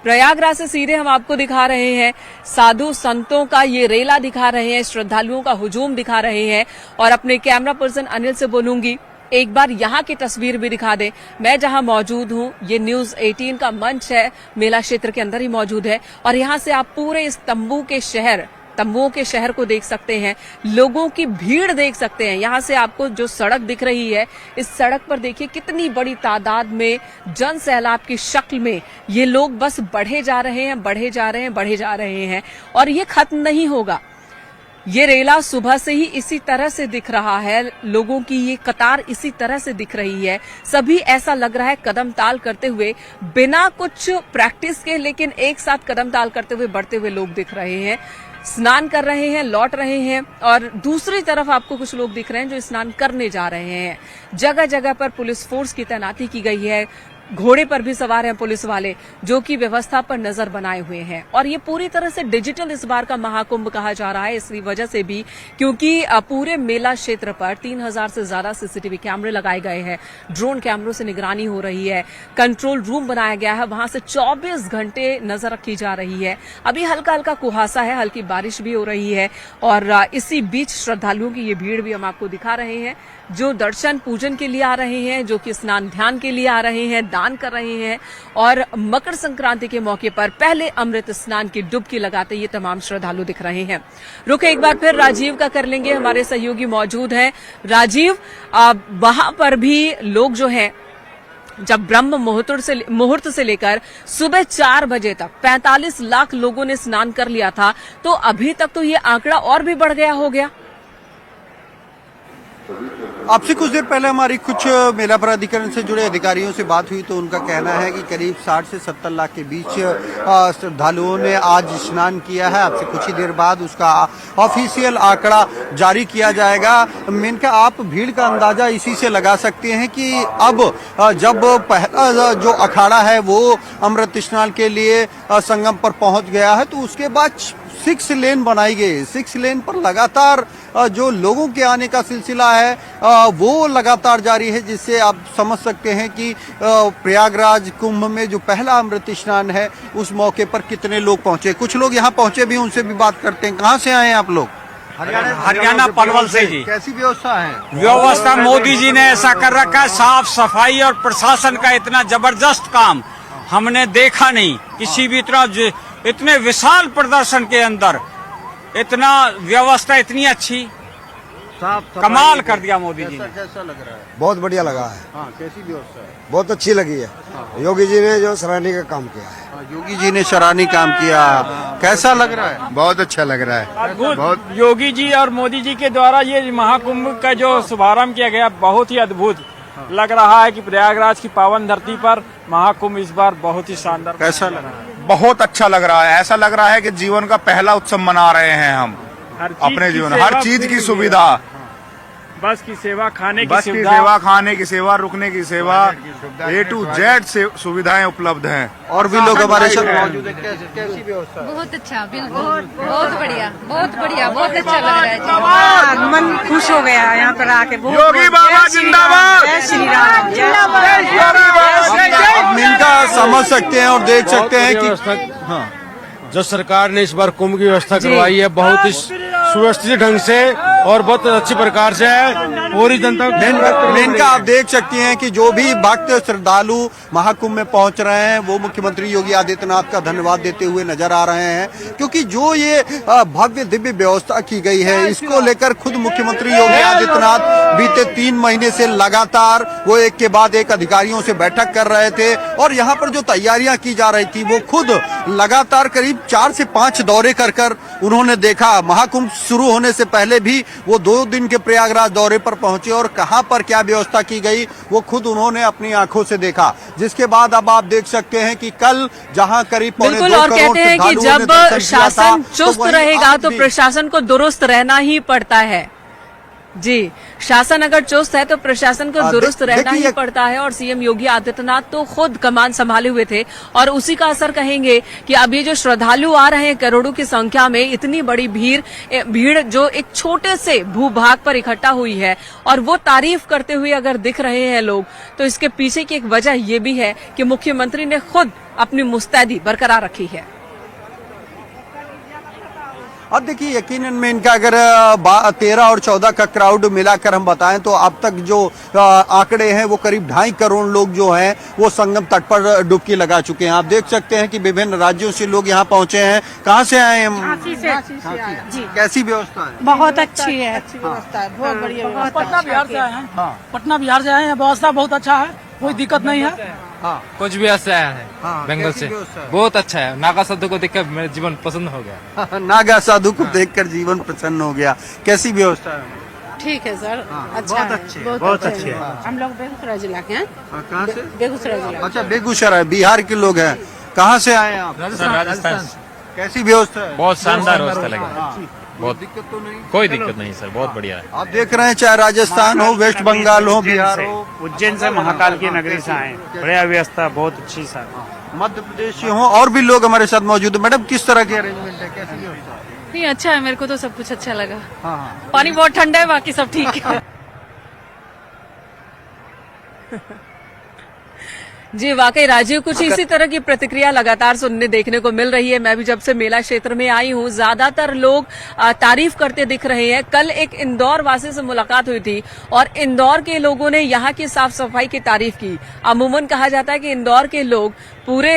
प्रयागराज से सीधे हम आपको दिखा रहे हैं, साधु संतों का ये रेला दिखा रहे हैं, श्रद्धालुओं का हुजूम दिखा रहे हैं। और अपने कैमरा पर्सन अनिल से बोलूंगी एक बार यहाँ की तस्वीर भी दिखा दे। मैं जहाँ मौजूद हूँ, ये न्यूज 18 का मंच है, मेला क्षेत्र के अंदर ही मौजूद है। और यहाँ से आप पूरे इस तंबुओं के शहर को देख सकते हैं, लोगों की भीड़ देख सकते हैं। यहाँ से आपको जो सड़क दिख रही है, इस सड़क पर देखिए कितनी बड़ी तादाद में जन सैलाब की शक्ल में ये लोग बस बढ़े जा रहे हैं और ये खत्म नहीं होगा। ये रेला सुबह से ही इसी तरह से दिख रहा है, लोगों की ये कतार इसी तरह से दिख रही है। सभी ऐसा लग रहा है कदम ताल करते हुए, बिना कुछ प्रैक्टिस के, लेकिन एक साथ कदम ताल करते हुए बढ़ते हुए लोग दिख रहे हैं। स्नान कर रहे हैं, लौट रहे हैं। और दूसरी तरफ आपको कुछ लोग दिख रहे हैं जो स्नान करने जा रहे हैं। जगह जगह पर पुलिस फोर्स की तैनाती की गई है, घोड़े पर भी सवार हैं पुलिस वाले, जो कि व्यवस्था पर नजर बनाए हुए हैं। और ये पूरी तरह से डिजिटल इस बार का महाकुंभ कहा जा रहा है, इसी वजह से भी क्योंकि पूरे मेला क्षेत्र पर 3000 से ज्यादा सीसीटीवी कैमरे लगाए गए हैं, ड्रोन कैमरों से निगरानी हो रही है, कंट्रोल रूम बनाया गया है, वहां से 24 घंटे नजर रखी जा रही है। अभी हल्का हल्का कुहासा है, हल्की बारिश भी हो रही है। और इसी बीच श्रद्धालुओं की ये भीड़ भी हम आपको दिखा रहे हैं, जो दर्शन पूजन के लिए आ रहे हैं, जो कि स्नान ध्यान के लिए आ रहे हैं, दान कर रहे हैं। और मकर संक्रांति के मौके पर पहले अमृत स्नान की डुबकी लगाते ये तमाम श्रद्धालु दिख रहे हैं। रुक एक बार फिर राजीव का कर लेंगे, हमारे सहयोगी मौजूद हैं। राजीव, वहां पर भी लोग जो हैं, जब ब्रह्म मुहूर्त से लेकर सुबह 4 बजे तक 45 लाख लोगों ने स्नान कर लिया था, तो अभी तक तो ये आंकड़ा और भी बढ़ गया हो गया। आपसे कुछ देर पहले हमारी कुछ मेला प्राधिकरण से जुड़े अधिकारियों से बात हुई, तो उनका कहना है कि करीब 60 से 70 लाख के बीच श्रद्धालुओं ने आज स्नान किया है। आपसे कुछ ही देर बाद उसका ऑफिशियल आंकड़ा जारी किया जाएगा। मेनका आप भीड़ का अंदाजा इसी से लगा सकते हैं कि अब जब पहला जो अखाड़ा है वो अमृत स्नान के लिए संगम पर पहुंच गया है, तो उसके बाद 6 लेन बनाई गई। 6 लेन पर लगातार जो लोगों के आने का सिलसिला है वो लगातार जारी है, जिससे आप समझ सकते हैं कि प्रयागराज कुंभ में जो पहला अमृत स्नान है उस मौके पर कितने लोग पहुंचे। कुछ लोग यहाँ पहुंचे भी, उनसे भी बात करते हैं। कहाँ से आए हैं आप लोग? हरियाणा पलवल से जी। कैसी व्यवस्था है? व्यवस्था मोदी जी ने ऐसा कर रखा है, साफ सफाई और प्रशासन का इतना जबरदस्त काम हमने देखा नहीं किसी भी तरह। इतने विशाल प्रदर्शन के अंदर इतना व्यवस्था इतनी अच्छी, कमाल कर दिया मोदी जी ने। कैसा लग रहा है? बहुत बढ़िया लगा है। हाँ, कैसी व्यवस्था है? बहुत अच्छी लगी है। योगी जी ने जो सराहनीय का काम किया है। योगी जी ने सराहनीय काम किया, कैसा लग रहा है? बहुत अच्छा लग रहा है। बहुत योगी जी और मोदी जी के द्वारा ये महाकुंभ का जो शुभारंभ किया गया, बहुत ही अद्भुत लग रहा है कि प्रयागराज की पावन धरती पर महाकुंभ इस बार बहुत ही शानदार। कैसा लग रहा है? बहुत अच्छा लग रहा है। ऐसा लग रहा है कि जीवन का पहला उत्सव मना रहे हैं हम अपने जीवन। हर चीज की सुविधा, बस की सेवा, खाने की बस की सेवा, खाने की सेवा, रुकने की सेवा, A to Z से सुविधाएं उपलब्ध हैं। और भी लोग हमारे साथ मौजूद हैं। कैसी व्यवस्था? बहुत अच्छा, बिल्कुल बहुत बढ़िया, बहुत बढ़िया, बहुत अच्छा लग रहा है। मन खुश हो गया यहाँ पर आके। योगी बाबा जिंदाबाद, जय श्री राम, आप इनका समझ सकते हैं और देख सकते हैं कि हाँ, जो सरकार ने इस बार कुंभ की व्यवस्था करवाई है, बहुत ही सुव्यवस्थित ढंग से और बहुत अच्छी प्रकार से है। पूरी जनता इनका आप देख सकते हैं कि जो भी भक्त श्रद्धालु महाकुंभ में पहुंच रहे हैं वो मुख्यमंत्री योगी आदित्यनाथ का धन्यवाद देते हुए नजर आ रहे हैं, क्योंकि जो ये भव्य दिव्य व्यवस्था की गई है, इसको लेकर खुद मुख्यमंत्री योगी आदित्यनाथ बीते 3 महीने से लगातार वो एक के बाद एक अधिकारियों से बैठक कर रहे थे। और यहाँ पर जो तैयारियां की जा रही थी वो खुद लगातार करीब 4 से 5 दौरे कर उन्होंने देखा। महाकुंभ शुरू होने से पहले भी वो 2 दिन के प्रयागराज दौरे पर पहुंचे और कहां पर क्या व्यवस्था की गई वो खुद उन्होंने अपनी आंखों से देखा। जिसके बाद अब आप देख सकते हैं कि कल जहां करीब पौने 2 और करोड़ कहते हैं कि जब शासन चुस्त रहेगा तो प्रशासन को दुरुस्त रहना ही पड़ता है। जी, शासन अगर चुस्त है तो प्रशासन को दुरुस्त रहना ही देखिए- पड़ता है और सीएम योगी आदित्यनाथ तो खुद कमान संभाले हुए थे और उसी का असर कहेंगे कि अब ये जो श्रद्धालु आ रहे हैं करोड़ों की संख्या में, इतनी बड़ी भीड़ जो एक छोटे से भूभाग पर इकट्ठा हुई है और वो तारीफ करते हुए अगर दिख रहे हैं लोग, तो इसके पीछे की एक वजह ये भी है कि मुख्यमंत्री ने खुद अपनी मुस्तैदी बरकरार रखी है। और देखिए यकीनन में इनका अगर 13 और 14 का क्राउड मिलाकर हम बताएं तो अब तक जो आंकड़े हैं वो करीब 2.5 करोड़ लोग जो हैं वो संगम तट पर डुबकी लगा चुके हैं। आप देख सकते हैं कि विभिन्न राज्यों से लोग यहाँ पहुंचे हैं। कहाँ से आए हैं? जी कैसी व्यवस्था है? बहुत अच्छी है, अच्छी व्यवस्था है, बहुत बढ़िया व्यवस्था है। पटना बिहार से आए हैं। पटना बिहार से आए हैं, व्यवस्था बहुत अच्छा है, कोई दिक्कत नहीं है। हाँ, कुछ भी ऐसा आया है हाँ, बंगाल कैसी से, व्यवस्था है? बहुत अच्छा है। नागा साधु को देखकर मेरा जीवन पसंद हो गया। नागा साधु को देखकर जीवन प्रसन्न हो गया। कैसी व्यवस्था है? ठीक है सर, अच्छा बहुत है, अच्छी है, बहुत अच्छी है। हम लोग बेगूसराय जिला के हैं, कहाँ से? बेगूसराय जिला। अच्छा, बेगूसराय बिहार के लोग हैं। कहाँ से आए हैं आप? राजस्थान कैसी व्यवस्था है? बहुत शानदार व्यवस्था लगा, हाँ, बहुत दिक्कत तो नहीं? कोई दिक्कत नहीं सर, बहुत बढ़िया है। आप देख रहे हैं चाहे राजस्थान हो, वेस्ट बंगाल हो, बिहार हो, उज्जैन से महाकाल की नगरी से आए, बढ़िया व्यवस्था, बहुत अच्छी सर। मध्य प्रदेश से हो और भी लोग हमारे साथ मौजूद है। मैडम किस तरह की अरेंजमेंट है, कैसी व्यवस्था है? नहीं अच्छा है, मेरे को तो सब कुछ अच्छा लगा। हाँ हाँ, पानी बहुत ठंडा है, बाकी सब ठीक है। जी वाकई राजीव, कुछ इसी तरह की प्रतिक्रिया लगातार सुनने देखने को मिल रही है। मैं भी जब से मेला क्षेत्र में आई हूँ, ज्यादातर लोग तारीफ करते दिख रहे हैं। कल एक इंदौर वासी से मुलाकात हुई थी और इंदौर के लोगों ने यहाँ की साफ सफाई की तारीफ की। अमूमन कहा जाता है कि इंदौर के लोग पूरे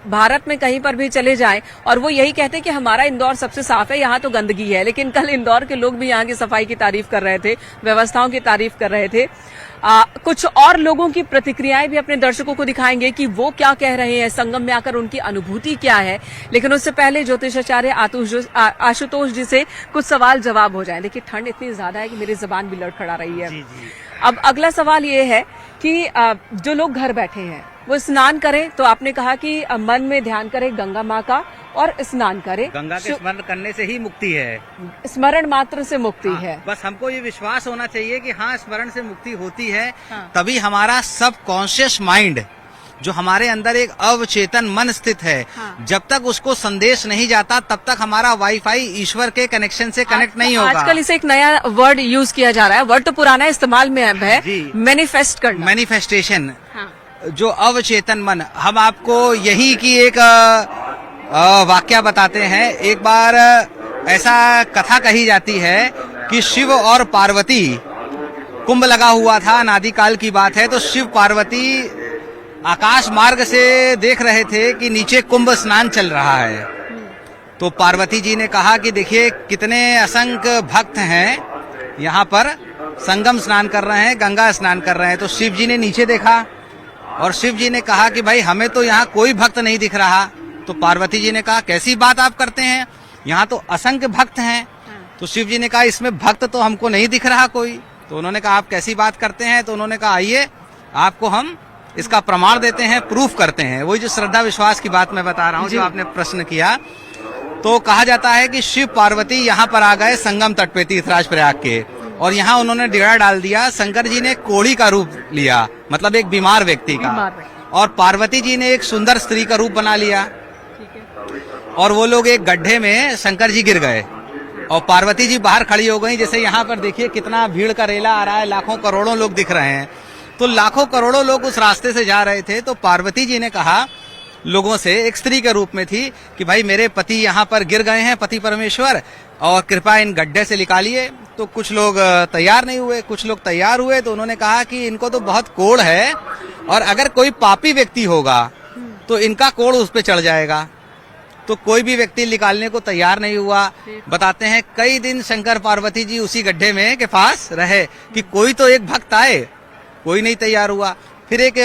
भारत में कहीं पर भी चले जाएं और वो यही कहते हैं कि हमारा इंदौर सबसे साफ है, यहाँ तो गंदगी है। लेकिन कल इंदौर के लोग भी यहाँ की सफाई की तारीफ कर रहे थे, व्यवस्थाओं की तारीफ कर रहे थे। कुछ और लोगों की प्रतिक्रियाएं भी अपने दर्शकों को दिखाएंगे कि वो क्या कह रहे हैं, संगम में आकर उनकी अनुभूति क्या है। लेकिन उससे पहले ज्योतिषाचार्य आशुतोष जी से कुछ सवाल जवाब हो जाए। देखिए ठंड इतनी ज्यादा है कि मेरी जुबान भी लड़खड़ा रही है। अब अगला सवाल ये है कि जो लोग घर बैठे हैं वो स्नान करें, तो आपने कहा कि मन में ध्यान करें गंगा माँ का और स्नान करें। गंगा के स्मरण करने से ही मुक्ति है, स्मरण मात्र से मुक्ति है। बस हमको ये विश्वास होना चाहिए कि हाँ स्मरण से मुक्ति होती है। तभी हमारा सब कॉन्शियस माइंड जो हमारे अंदर एक अवचेतन मन स्थित है, जब तक उसको संदेश नहीं जाता तब तक हमारा वाईफाई ईश्वर के कनेक्शन से कनेक्ट नहीं होगा। आजकल इसे एक नया वर्ड यूज किया जा रहा है, वर्ड तो पुराना है, इस्तेमाल में अब है, मैनिफेस्ट करना, मैनिफेस्टेशन। जो अवचेतन मन, हम आपको यही की एक वाक्य बताते हैं। एक बार ऐसा कथा कही जाती है कि शिव और पार्वती, कुंभ लगा हुआ था, अनादिकाल की बात है, तो शिव पार्वती आकाश मार्ग से देख रहे थे कि नीचे कुंभ स्नान चल रहा है। तो पार्वती जी ने कहा कि देखिए कितने असंख्य भक्त हैं यहाँ पर, संगम स्नान कर रहे हैं, गंगा स्नान कर रहे हैं। तो शिव जी ने नीचे देखा और शिव जी ने कहा कि भाई हमें तो यहाँ कोई भक्त नहीं दिख रहा। तो पार्वती जी ने कहा कैसी बात आप करते हैं, यहाँ तो असंख्य भक्त हैं। तो शिव जी ने कहा इसमें भक्त तो हमको नहीं दिख रहा कोई। तो उन्होंने कहा आप कैसी बात करते हैं। तो उन्होंने कहा आइए आपको हम इसका प्रमाण देते हैं, प्रूफ करते हैं। वही जो श्रद्धा विश्वास की बात मैं बता रहा हूँ, जो आपने प्रश्न किया। तो कहा जाता है कि शिव पार्वती यहाँ पर आ गए संगम तट पे तीर्थराज प्रयाग के, और यहाँ उन्होंने डेरा डाल दिया। शंकर जी ने कोढ़ी का रूप लिया, मतलब एक बीमार व्यक्ति का, और पार्वती जी ने एक सुंदर स्त्री का रूप बना लिया। और वो लोग एक गड्ढे में शंकर जी गिर गए और पार्वती जी बाहर खड़ी हो गई। जैसे यहाँ पर देखिए कितना भीड़ का रेला आ रहा है, लाखों करोड़ों लोग दिख रहे हैं। तो लाखों करोड़ों लोग उस रास्ते से जा रहे थे। तो पार्वती जी ने कहा लोगों से, एक स्त्री के रूप में थी, कि भाई मेरे पति यहाँ पर गिर गए हैं, पति परमेश्वर, और कृपया इन गड्ढे से निकालिए। तो कुछ लोग तैयार नहीं हुए, कुछ लोग तैयार हुए। तो उन्होंने कहा कि इनको तो बहुत कोढ़ है और अगर कोई पापी व्यक्ति होगा तो इनका कोढ़ उस पर चढ़ जाएगा। तो कोई भी व्यक्ति निकालने को तैयार नहीं हुआ। बताते हैं कई दिन शंकर पार्वती जी उसी गड्ढे में के पास रहे कि कोई तो एक भक्त आए, कोई नहीं तैयार हुआ। फिर एक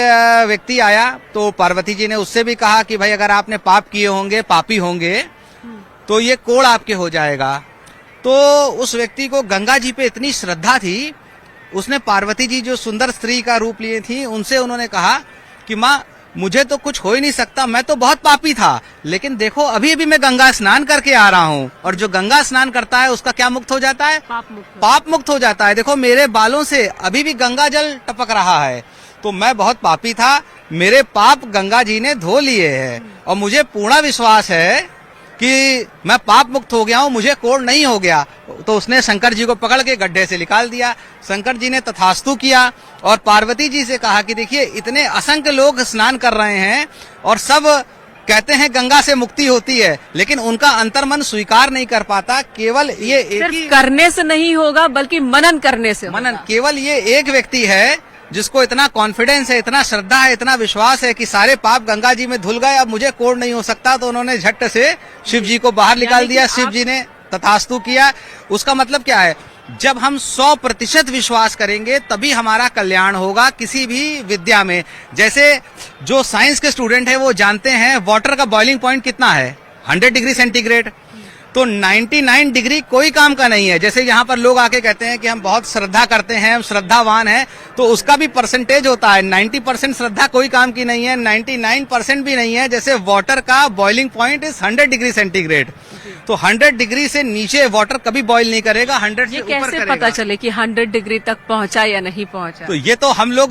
व्यक्ति आया तो पार्वती जी ने उससे भी कहा कि भाई अगर आपने पाप किए होंगे, पापी होंगे, तो ये कोढ़ आपके हो जाएगा। तो उस व्यक्ति को गंगा जी पे इतनी श्रद्धा थी, उसने पार्वती जी जो सुंदर स्त्री का रूप लिए थी उनसे उन्होंने कहा कि माँ मुझे तो कुछ हो ही नहीं सकता, मैं तो बहुत पापी था, लेकिन देखो अभी अभी मैं गंगा स्नान करके आ रहा हूँ, और जो गंगा स्नान करता है उसका क्या मुक्त हो जाता है? पाप मुक्त हो जाता है। देखो मेरे बालों से अभी भी गंगा जल टपक रहा है, तो मैं बहुत पापी था, मेरे पाप गंगा जी ने धो लिए हैं, और मुझे पूर्ण विश्वास है कि मैं पाप मुक्त हो गया हूँ, मुझे कोढ़ नहीं हो गया। तो उसने शंकर जी को पकड़ के गड्ढे से निकाल दिया। शंकर जी ने तथास्तु किया और पार्वती जी से कहा कि देखिए इतने असंख्य लोग स्नान कर रहे हैं और सब कहते हैं गंगा से मुक्ति होती है, लेकिन उनका अंतर्मन स्वीकार नहीं कर पाता। केवल ये एक ही करने से नहीं होगा बल्कि मनन करने से होगा। मनन, केवल ये एक व्यक्ति है जिसको इतना कॉन्फिडेंस है, इतना श्रद्धा है, इतना विश्वास है कि सारे पाप गंगा जी में धुल गए, अब मुझे कोढ़ नहीं हो सकता। तो उन्होंने झट से शिव जी को बाहर निकाल दिया, शिव जी ने तथास्तु किया। उसका मतलब क्या है? जब हम 100% विश्वास करेंगे तभी हमारा कल्याण होगा किसी भी विद्या में। जैसे जो साइंस के स्टूडेंट है वो जानते हैं वाटर का बॉइलिंग पॉइंट कितना है, 100 डिग्री सेंटीग्रेड। तो 99 डिग्री कोई काम का नहीं है। जैसे यहाँ पर लोग आके कहते हैं कि हम बहुत श्रद्धा करते हैं, हम श्रद्धावान हैं, तो उसका भी परसेंटेज होता है। 90% श्रद्धा कोई काम की नहीं है, 99% भी नहीं है। जैसे वाटर का boiling point is 100 degree centigrade, तो 100 डिग्री से नीचे वाटर कभी बॉईल नहीं करेगा, 100 से ऊपर करेगा। कैसे पता चले कि 100 डिग्री तक पहुंचा या नहीं पहुंचा? तो ये तो हम लोग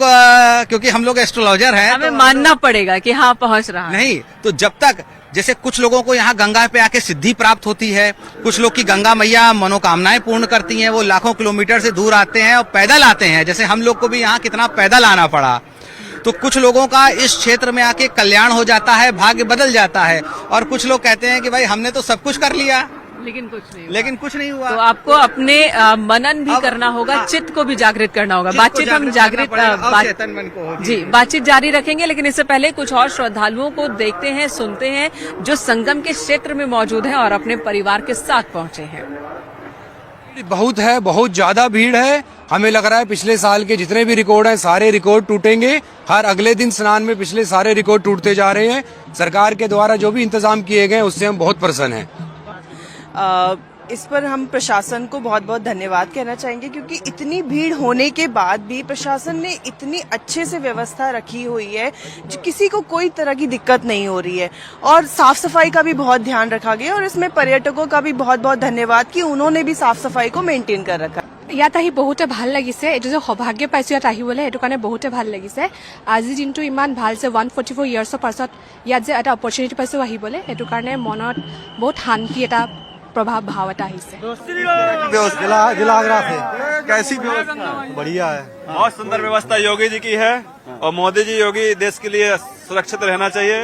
क्योंकि हम लोग एस्ट्रोलॉजर हैं, हमें मानना पड़ेगा कि हाँ पहुंच रहा है। नहीं तो जब तक, जैसे कुछ लोगों को यहाँ गंगा पे आके सिद्धि प्राप्त होती है, कुछ लोग की गंगा मैया मनोकामनाएं पूर्ण करती हैं, वो लाखों किलोमीटर से दूर आते हैं और पैदल आते हैं। जैसे हम लोग को भी यहाँ कितना पैदल आना पड़ा। तो कुछ लोगों का इस क्षेत्र में आके कल्याण हो जाता है, भाग्य बदल जाता है। और कुछ लोग कहते हैं कि भाई हमने तो सब कुछ कर लिया लेकिन कुछ नहीं हुआ। तो आपको अपने मनन भी करना होगा, चित्त को भी जागृत करना होगा। बातचीत हम बातचीत जारी रखेंगे, लेकिन इससे पहले कुछ और श्रद्धालुओं को देखते हैं, सुनते हैं जो संगम के क्षेत्र में मौजूद हैं और अपने परिवार के साथ पहुंचे हैं। बहुत है, बहुत ज्यादा भीड़ है। हमें लग रहा है पिछले साल के जितने भी रिकॉर्ड हैं सारे रिकॉर्ड टूटेंगे। हर अगले दिन स्नान में पिछले सारे रिकॉर्ड टूटते जा रहे हैं। सरकार के द्वारा जो भी इंतजाम किए गए उससे हम बहुत प्रसन्न हैं। इस पर हम प्रशासन को बहुत बहुत धन्यवाद कहना चाहेंगे, क्योंकि इतनी भीड़ होने के बाद भी प्रशासन ने इतनी अच्छे से व्यवस्था रखी हुई है, जो किसी को कोई तरह की दिक्कत नहीं हो रही है। और साफ सफाई का भी बहुत ध्यान रखा गया, और इसमें पर्यटकों का भी बहुत बहुत धन्यवाद कि उन्होंने भी साफ सफाई को मेंटेन कर रखा। ইয়াত আহি বহুতে ভাল লাগিছে। এইটো যে সৌভাগ্য পাইছো ইয়াত আহিবলৈ, সেইটো কাৰণে বহুতে ভাল লাগিছে। আজিৰ দিনটো ইমান ভাল যে 144 ইয়াৰ্ছৰ পাছত ইয়াত যে এটা অপৰচুনিটি পাইছো আহিবলৈ, সেইটো কাৰণে মনত বহুত শান্তি এটা प्रभाव भाव आता है। जिला आगरा से कैसी व्यवस्था? बढ़िया है, बहुत सुंदर व्यवस्था योगी जी की है, और मोदी जी योगी देश के लिए सुरक्षित रहना चाहिए।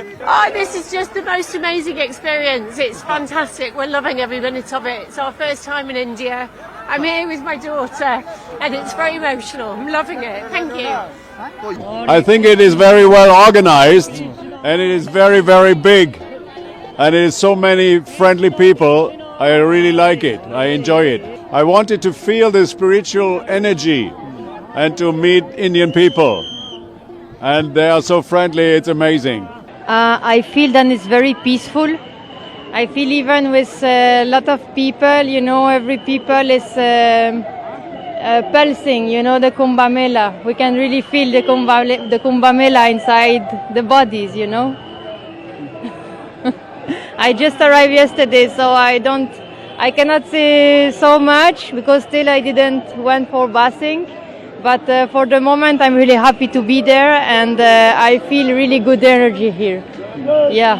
This is just the most amazing experience. It's fantastic. We're loving every minute of it. It's our first time in India. I'm here with my daughter, and it's very emotional. I'm loving it. Thank you. I think it is very well organized, and it is very, very big, and it is so many friendly people. I really like it. I enjoy it. I wanted to feel the spiritual energy and to meet Indian people. And they are so friendly, it's amazing. I feel that it's very peaceful. I feel even with a lot of people, you know, every people is pulsing, you know, the Kumbh Mela. We can really feel the Kumbh Mela inside the bodies, you know. I just arrived yesterday, so I cannot say so much because still I didn't went for bathing. But for the moment, I'm really happy to be there, and I feel really good energy here. Yeah.